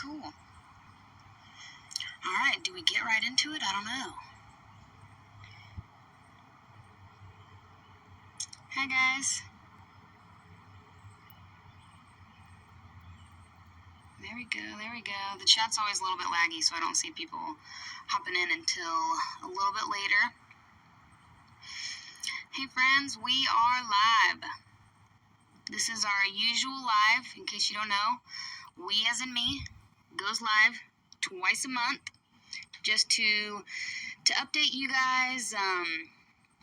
cool. Alright, do we get right into it? I don't know. Hi guys. There we go, there we go. The chat's always a little bit laggy, so I don't see people hopping in until a little bit later. Hey friends, we are live. This is our usual live, in case you don't know. We, as in me, goes live twice a month, just to update you guys,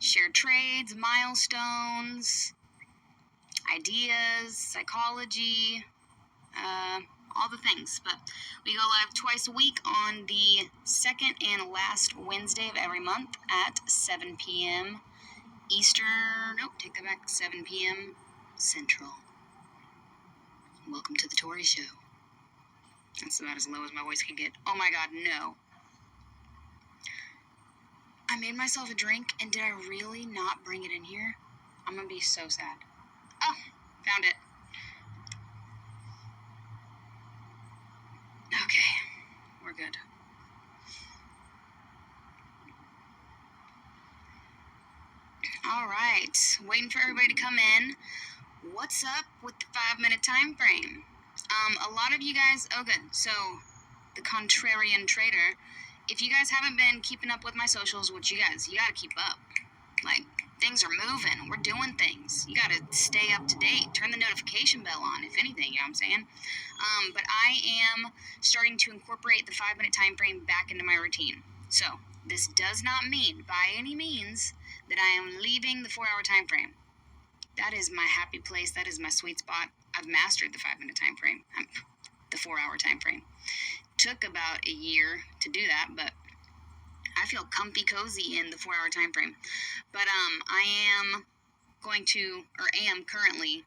share trades, milestones, ideas, psychology, all the things. But we go live twice a week on the second and last Wednesday of every month at 7 p.m. Eastern. Nope, take that back. 7 p.m. Central. Welcome to the Tori Show. That's about as low as my voice can get. Oh my god, no. I made myself a drink, and did I really not bring it in here? I'm gonna be so sad. Oh, found it. Okay, we're good. Alright, waiting for everybody to come in. What's up with the 5-minute time frame? A lot of you guys, oh good, so the contrarian trader, if you guys haven't been keeping up with my socials, which you gotta keep up. Like, things are moving, we're doing things. You gotta stay up to date, turn the notification bell on, if anything, you know what I'm saying? But I am starting to incorporate the 5-minute time frame back into my routine. So, this does not mean, by any means, that I am leaving the 4-hour time frame. That is my happy place, that is my sweet spot. I've mastered the 5-minute time frame, the 4-hour time frame. Took about a year to do that, but I feel comfy cozy in the 4-hour time frame. But I am currently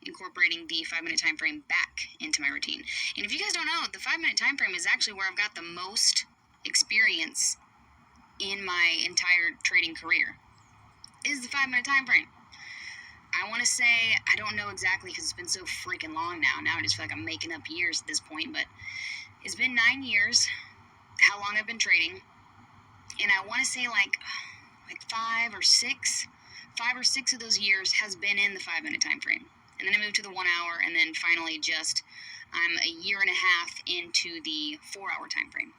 incorporating the 5-minute time frame back into my routine. And if you guys don't know, the 5-minute time frame is actually where I've got the most experience in my entire trading career. Is the 5-minute time frame. I want to say, I don't know exactly because it's been so freaking long now. Now I just feel like I'm making up years at this point, but it's been 9 years, how long I've been trading, and I want to say like 5 or 6 of those years has been in the 5-minute time frame. And then I moved to the 1 hour, and then finally I'm a year and a half into the 4-hour time frame.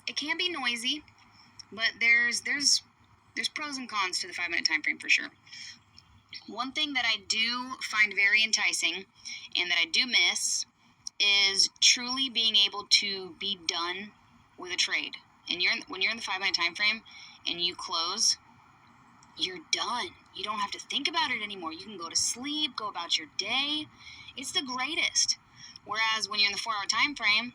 It can be noisy, but there's pros and cons to the 5-minute time frame for sure. One thing that I do find very enticing and that I do miss is truly being able to be done with a trade. And when you're in the 5-minute time frame and you close, you're done. You don't have to think about it anymore. You can go to sleep, go about your day. It's the greatest. Whereas when you're in the 4-hour time frame,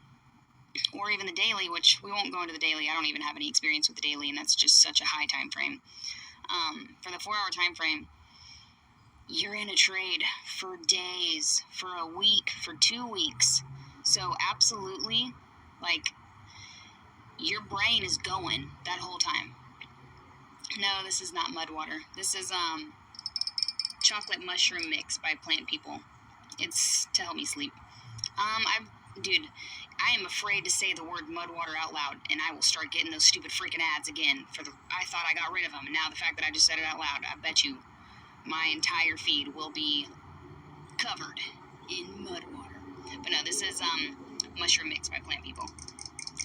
or even the daily, which we won't go into the daily. I don't even have any experience with the daily, and that's just such a high time frame. For the 4-hour time frame, you're in a trade for days, for a week, for 2 weeks. So absolutely, like, your brain is going that whole time. No, this is not mud water. This is chocolate mushroom mix by Plant People. It's to help me sleep. I am afraid to say the word mud water out loud, and I will start getting those stupid freaking ads again. I thought I got rid of them, and now the fact that I just said it out loud, I bet you my entire feed will be covered in mud water. But no, this is mushroom mix by Plant People.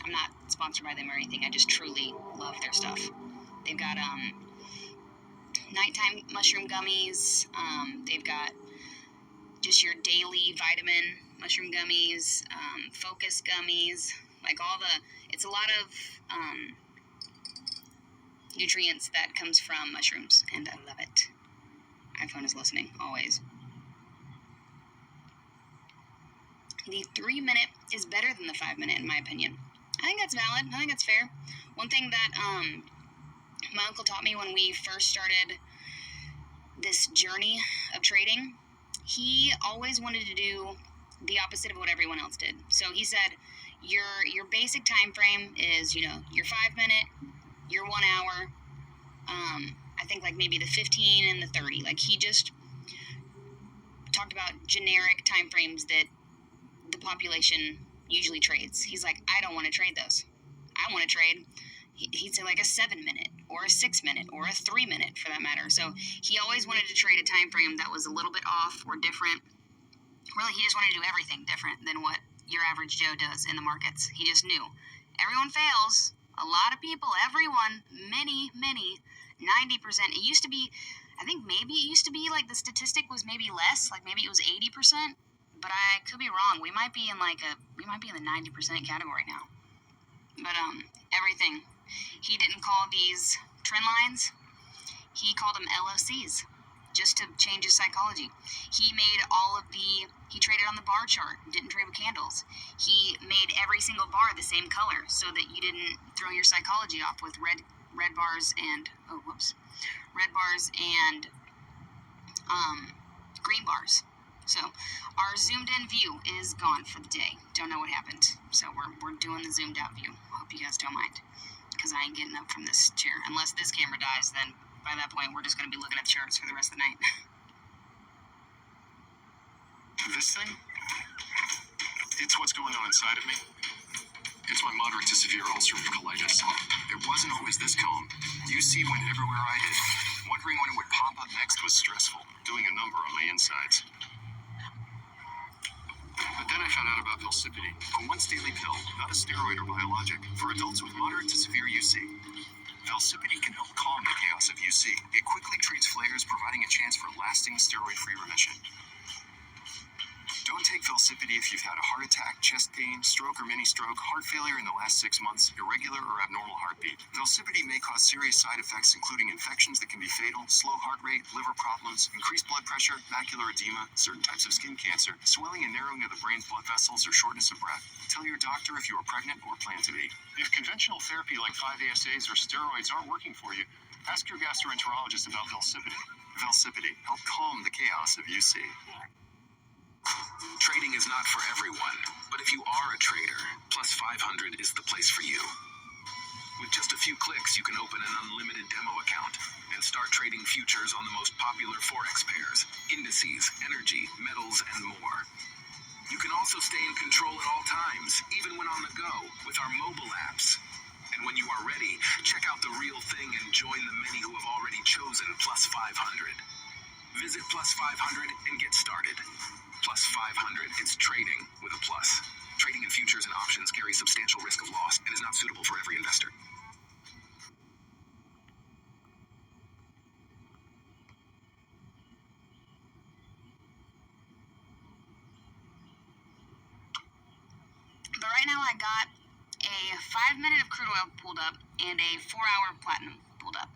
I'm not sponsored by them or anything. I just truly love their stuff. They've got nighttime mushroom gummies. They've got just your daily vitamin mushroom gummies, focus gummies, like it's a lot of nutrients that comes from mushrooms, and I love it. iPhone is listening, always. The 3-minute is better than the 5-minute, in my opinion. I think that's valid. I think that's fair. One thing that my uncle taught me when we first started this journey of trading, he always wanted to do the opposite of what everyone else did. So he said, your basic time frame is, your 5-minute, your 1 hour, I think like maybe the 15 and the 30. Like, he just talked about generic time frames that the population usually trades. He's like, I don't want to trade those. I want to trade, he'd say like a 7-minute or a 6-minute or a 3-minute for that matter. So he always wanted to trade a time frame that was a little bit off or different. Really, he just wanted to do everything different than what your average Joe does in the markets. He just knew everyone fails. A lot of people, everyone, many, 90%. It used to be, I think maybe it used to be like the statistic was maybe less, like maybe it was 80%, but I could be wrong. We might be in the 90% category now. But everything. He didn't call these trend lines. He called them LOCs, just to change his psychology. He traded on the bar chart, didn't trade with candles. He made every single bar the same color so that you didn't throw your psychology off with red bars and green bars. So our zoomed in view is gone for the day. Don't know what happened. So we're doing the zoomed out view. Hope you guys don't mind, because I ain't getting up from this chair. Unless this camera dies, then by that point we're just going to be looking at the charts for the rest of the night. This thing? It's what's going on inside of me. It's my moderate to severe ulcerative colitis. It wasn't always this calm. UC went everywhere I did. Wondering when it would pop up next was stressful, doing a number on my insides. But then I found out about Velsipity, a once-daily pill, not a steroid or biologic, for adults with moderate to severe UC. Velsipity can help calm the chaos of UC. It quickly treats flares, providing a chance for lasting steroid-free remission. Don't take Velsipity if you've had a heart attack, chest pain, stroke or mini-stroke, heart failure in the last 6 months, irregular or abnormal heartbeat. Velsipity may cause serious side effects including infections that can be fatal, slow heart rate, liver problems, increased blood pressure, macular edema, certain types of skin cancer, swelling and narrowing of the brain's blood vessels, or shortness of breath. Tell your doctor if you are pregnant or plan to be. If conventional therapy like 5-ASAs or steroids aren't working for you, ask your gastroenterologist about Velsipity. Velsipity, help calm the chaos of UC. Trading is not for everyone, but if you are a trader, Plus 500 is the place for you. With just a few clicks, you can open an unlimited demo account and start trading futures on the most popular Forex pairs, indices, energy, metals, and more. You can also stay in control at all times, even when on the go, with our mobile apps. And when you are ready, check out the real thing and join the many who have already chosen Plus 500. Visit Plus 500 and get started. Plus 500, it's trading with a plus. Trading in futures and options carries substantial risk of loss and is not suitable for every investor. But right now I got a 5-minute of crude oil pulled up and a 4-hour platinum pulled up.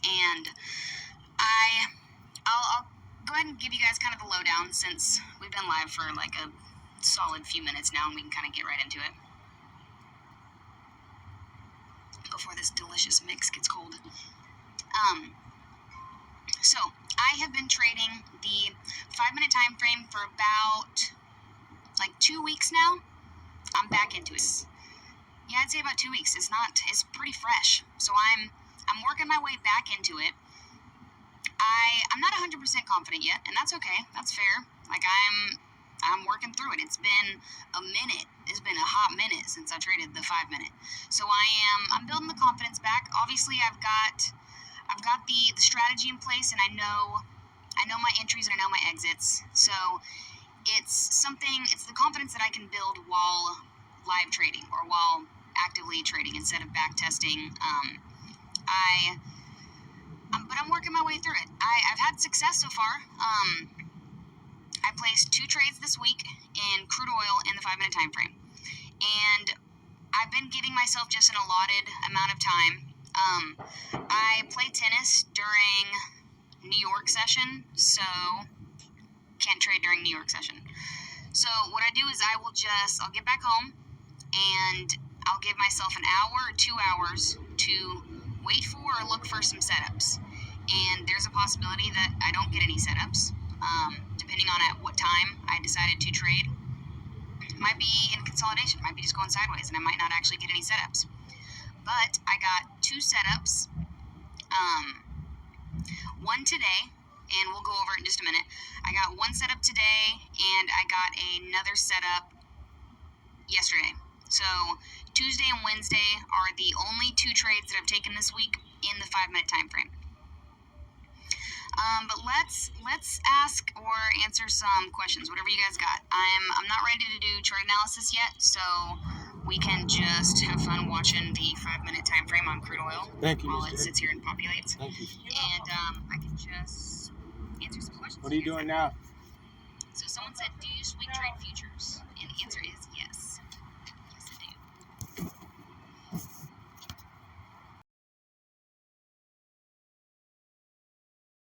And I'll go ahead and give you guys kind of the lowdown, since we've been live for like a solid few minutes now and we can kind of get right into it before this delicious mix gets cold. So I have been trading the 5-minute time frame for about like 2 weeks now. I'm back into it. Yeah, I'd say about 2 weeks. It's pretty fresh. So I'm working my way back into it. I'm not 100% confident yet, and that's okay. That's fair. Like I'm working through it. It's been a minute. It's been a hot minute since I traded the 5-minute. So I'm building the confidence back. Obviously, I've got the strategy in place, and I know my entries and I know my exits. So it's the confidence that I can build while live trading or while actively trading instead of back testing. But I'm working my way through it. I've had success so far. I placed 2 trades this week in crude oil in the 5-minute time frame. And I've been giving myself just an allotted amount of time. I play tennis during New York session, so can't trade during New York session. So what I do is I'll get back home and I'll give myself an hour or 2 hours to wait for or look for some setups. And there's a possibility that I don't get any setups, depending on at what time I decided to trade. Might be in consolidation, might be just going sideways, and I might not actually get any setups. But I got 2 setups, one today and we'll go over it in just a minute. I got one setup today, and I got another setup yesterday. So Tuesday and Wednesday are the only 2 trades that I've taken this week in the 5-minute time frame. But let's ask or answer some questions, whatever you guys got. I'm not ready to do chart analysis yet, so we can just have fun watching the 5-minute time frame on crude oil while it sits here and populates. Thank you. And I can just answer some questions. What are you doing now? So someone said, do you swing trade futures? And the answer is yes.